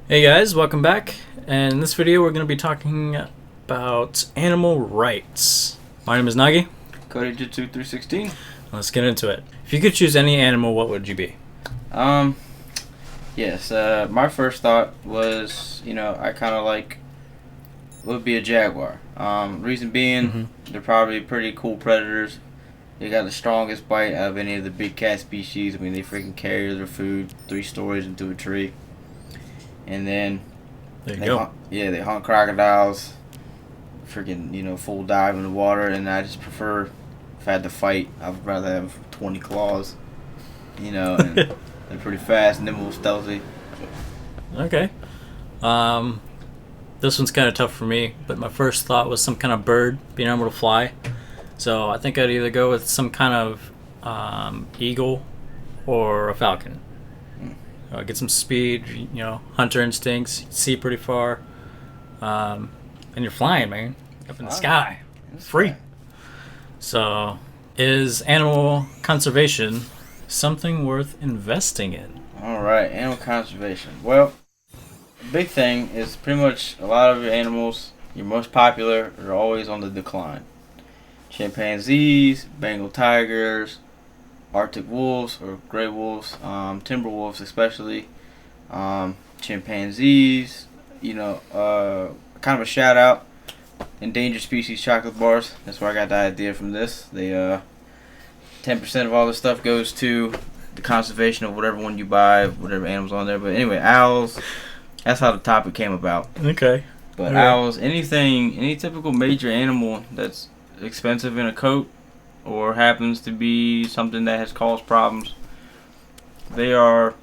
Hey guys, welcome back. And in this video, we're going to be talking about animal rights. My name is Nagi. Cody Jitsu 316. Let's get into it. If you could choose any animal, what would you be? Um, yes, my first thought was, I kind of would be a jaguar. Reason being, they're probably pretty cool predators. They got the strongest bite out of any of the big cat species. I mean, they freaking carry their food 3 stories into a tree. And then There you go. they hunt crocodiles, freaking, full dive in the water. And I just prefer, if I had to fight, I would rather have 20 claws, and they're pretty fast, nimble, stealthy. Okay. This one's kind of tough for me, but my first thought was some kind of bird being able to fly. So I think I'd either go with some kind of eagle or a falcon. Get some speed, hunter instincts, see pretty far, and you're flying, man, up in the sky, free. So, is animal conservation something worth investing in? All right, animal conservation. Well, the big thing is pretty much a lot of your animals, your most popular, are always on the decline. Chimpanzees, Bengal tigers, Arctic wolves or gray wolves, timber wolves especially, chimpanzees, kind of a shout out, endangered species chocolate bars. That's where I got the idea from this. They 10% of all this stuff goes to the conservation of whatever one you buy, whatever animals on there. But anyway, owls, that's how the topic came about. Okay. But owls, any typical major animal that's expensive in a coat, or happens to be something that has caused problems, they are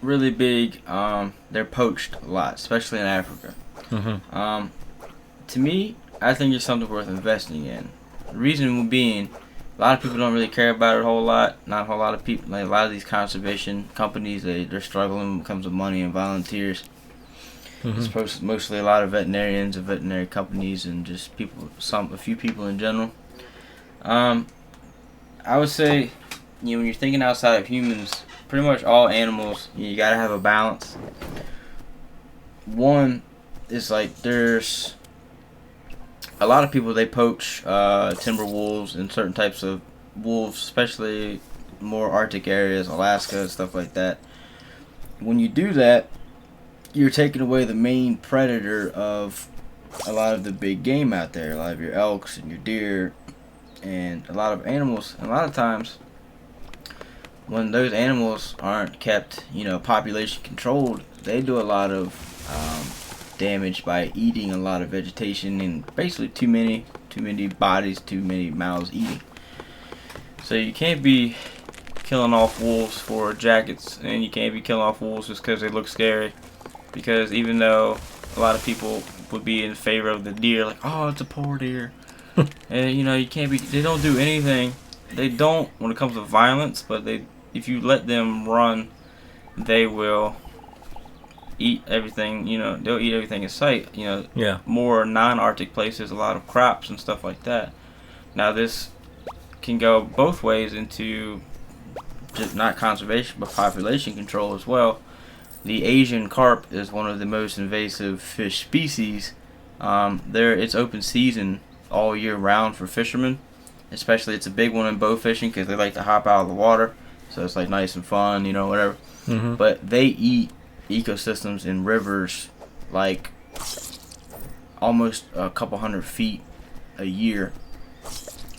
really big. They're poached a lot, especially in Africa. To me, I think it's something worth investing in. The reason being, a lot of people don't really care about it a whole lot. Not a whole lot of people. Like a lot of these conservation companies, they're struggling when it comes to money and volunteers. It's mostly a lot of veterinarians and veterinary companies, and just people, a few people in general. I would say, when you're thinking outside of humans, pretty much all animals, you gotta have a balance. One is there's a lot of people, they poach timber wolves and certain types of wolves, especially more Arctic areas, Alaska and stuff like that. When you do that, you're taking away the main predator of a lot of the big game out there, a lot of your elks and your deer and a lot of animals. And a lot of times when those animals aren't kept, population controlled, they do a lot of damage by eating a lot of vegetation, and basically too many bodies, too many mouths eating. So you can't be killing off wolves for jackets, and you can't be killing off wolves just because they look scary. Because even though a lot of people would be in favor of the deer, like, oh, it's a poor deer. And you can't be. They don't do anything. They don't when it comes to violence, but if you let them run, they will eat everything. They'll eat everything in sight. Yeah. More non-Arctic places, a lot of crops and stuff like that. Now this can go both ways into just not conservation but population control as well. The Asian carp is one of the most invasive fish species. It's open season all year round for fishermen. Especially, it's a big one in bow fishing because they like to hop out of the water. So it's nice and fun, whatever. But they eat ecosystems in rivers almost a couple 100 feet a year.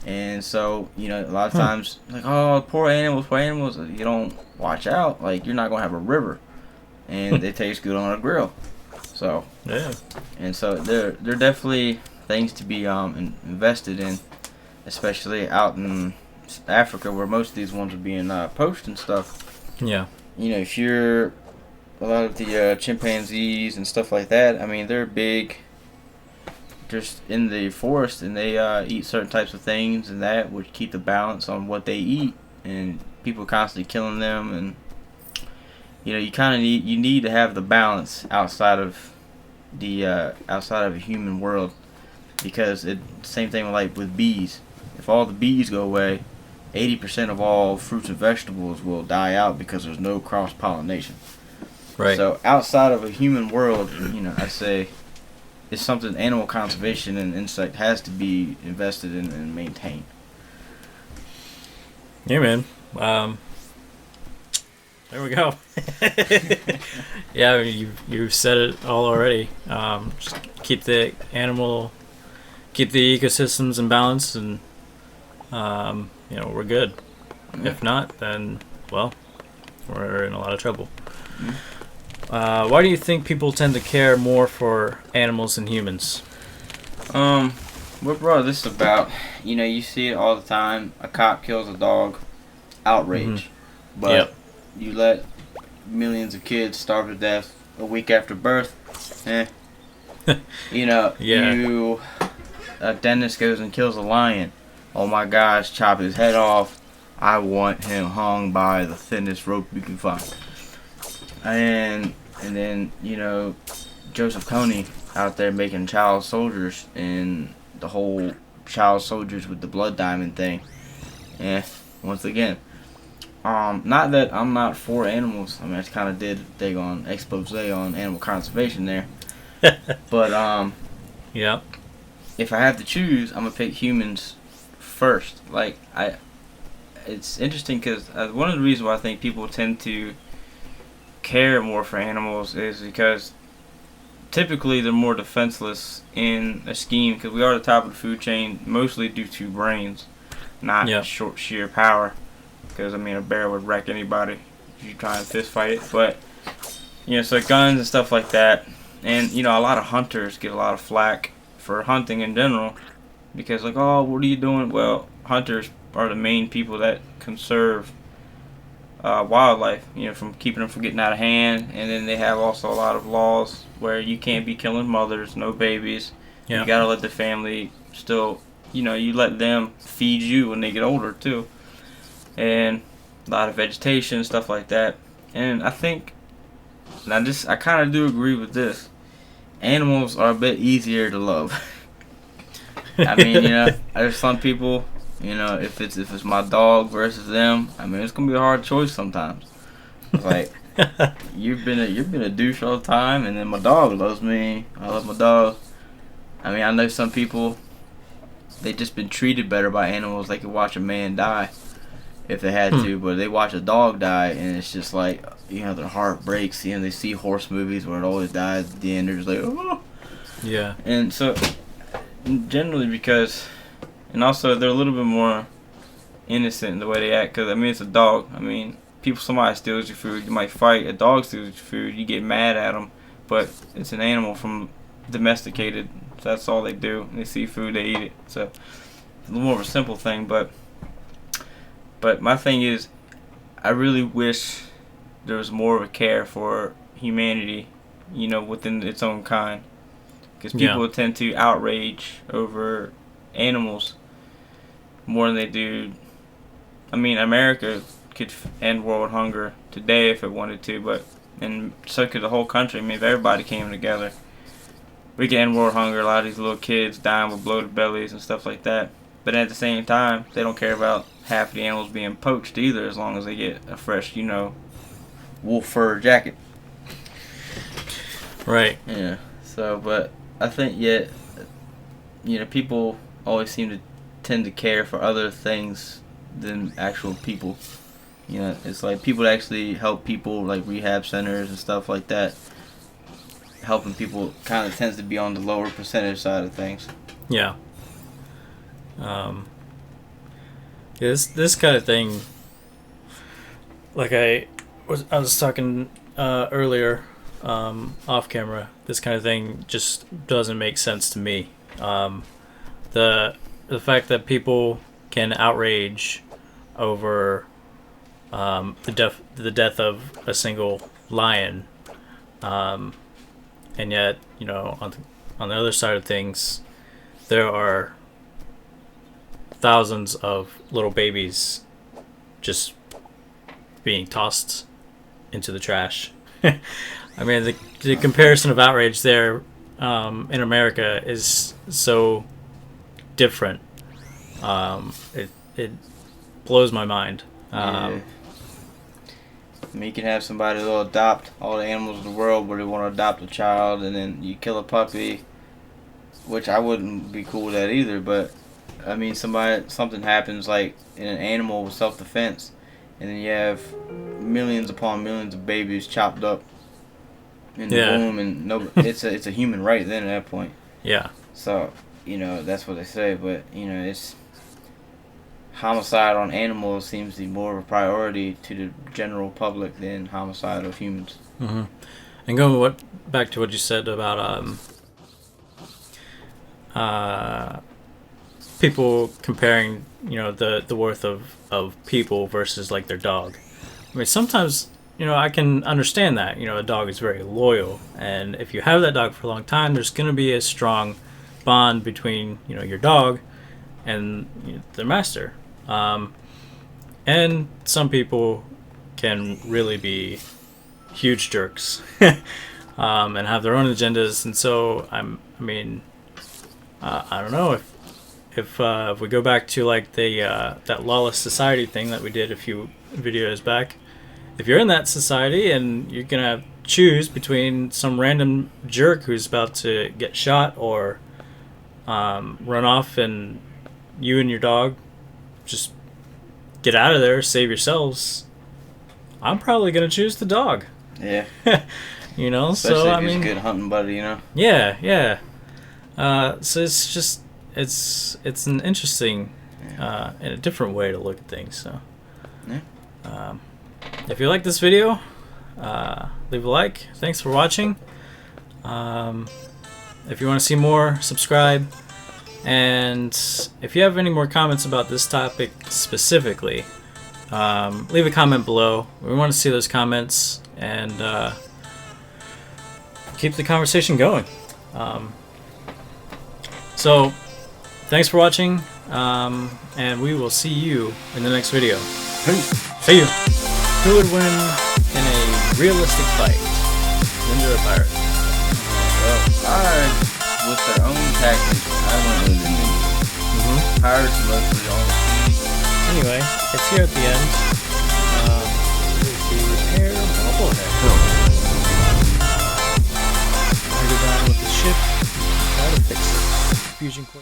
And so, a lot of times, oh, poor animals. You don't watch out, you're not going to have a river. And they taste good on a grill. So, Yeah. And so they're definitely things to be invested in, especially out in Africa where most of these ones are being poached and stuff. Yeah. If you're a lot of the chimpanzees and stuff like that, I mean, they're big just in the forest, and they eat certain types of things, and that would keep the balance on what they eat, and people constantly killing them. And you kind of need to have the balance outside of a human world, because same thing with bees. If all the bees go away, 80% of all fruits and vegetables will die out because there's no cross pollination. Right. So outside of a human world, I say it's something animal conservation and insect has to be invested in and maintained. Yeah, man. There we go. Yeah, you've said it all already. Just keep the ecosystems in balance, and we're good. Yeah. If not, then well, we're in a lot of trouble. Mm-hmm. Why do you think people tend to care more for animals than humans? What brought this about? You see it all the time. A cop kills a dog, outrage. But Yep. you let millions of kids starve to death a week after birth. Yeah. A dentist goes and kills a lion. Oh my gosh, chop his head off. I want him hung by the thinnest rope you can find. And then, Joseph Kony out there making child soldiers and the whole child soldiers with the blood diamond thing. Once again. Not that I'm not for animals. I mean, I just kind of did a thing on expose on animal conservation there. But, Yeah. if I have to choose, I'm going to pick humans first. It's interesting because one of the reasons why I think people tend to care more for animals is because typically they're more defenseless in a scheme because we are at the top of the food chain mostly due to brains, not sheer power. Because, a bear would wreck anybody if you try and fist fight it. But, so guns and stuff like that. And, a lot of hunters get a lot of flack for hunting in general. Because, oh, what are you doing? Well, hunters are the main people that conserve wildlife, from keeping them from getting out of hand. And then they have also a lot of laws where you can't be killing mothers, no babies. Yeah. You got to let the family still, you let them feed you when they get older, too. And a lot of vegetation, stuff like that. And I think, I kind of do agree with this. Animals are a bit easier to love. There's some people, if it's my dog versus them, it's gonna be a hard choice sometimes. It's like you've been a douche all the time, and then my dog loves me. I love my dog. I know some people, they just been treated better by animals. They could watch a man die if they had to, but they watch a dog die, and it's just like, their heart breaks. They see horse movies where it always dies at the end. They're just like, oh. Yeah. And so, generally because, and also they're a little bit more innocent in the way they act, because, it's a dog. Somebody steals your food, you might fight. A dog steals your food, you get mad at them, but it's an animal from domesticated, so that's all they do. They see food, they eat it. So, it's a little more of a simple thing, But my thing is, I really wish there was more of a care for humanity, within its own kind. Because people tend to outrage over animals more than they do. America could end world hunger today if it wanted to, and so could the whole country. If everybody came together, we could end world hunger. A lot of these little kids dying with bloated bellies and stuff like that. But at the same time, they don't care about half the animals being poached either, as long as they get a fresh, wolf fur jacket. Right. Yeah. So, but I think, people always seem to tend to care for other things than actual people. It's like people that actually help people, like rehab centers and stuff like that. Helping people kind of tends to be on the lower percentage side of things. Yeah. This kind of thing, like I was talking earlier, off camera. This kind of thing just doesn't make sense to me. The fact that people can outrage over the death of a single lion, and yet on the other side of things, there are thousands of little babies just being tossed into the trash. The comparison of outrage there in America is so different. It blows my mind. I mean, you can have somebody that'll adopt all the animals of the world, where they want to adopt a child, and then you kill a puppy, which I wouldn't be cool with that either. But I mean, something happens like in an animal with self-defense, and then you have millions upon millions of babies chopped up in the womb, and no, it's a human right then at that point. Yeah. So that's what they say, but it's homicide on animals seems to be more of a priority to the general public than homicide of humans. Mm-hmm. And going back to what you said about people comparing, the worth of people versus like their dog. I mean, sometimes, I can understand that. A dog is very loyal, and if you have that dog for a long time, there's going to be a strong bond between, your dog and their master. And some people can really be huge jerks and have their own agendas, and so I don't know if we go back to like the that lawless society thing that we did a few videos back. If you're in that society and you're gonna choose between some random jerk who's about to get shot or run off, and you and your dog just get out of there, save yourselves, I'm probably gonna choose the dog. Yeah. Especially so if he's a good hunting buddy, Yeah. So it's just it's an interesting and a different way to look at things. So yeah. If you like this video, leave a like. Thanks for watching. If you want to see more, subscribe. And if you have any more comments about this topic specifically, leave a comment below. We want to see those comments and keep the conversation going. So, thanks for watching, and we will see you in the next video. See you. Who would win in a realistic fight? Ninja or pirate? Well, pirates with their own tactics, I went with the ninja. Pirates mostly on the sea. Anyway, it's here at the end. Here's the repair bobblehead. I go down with the ship and try to fix it. Fusion core.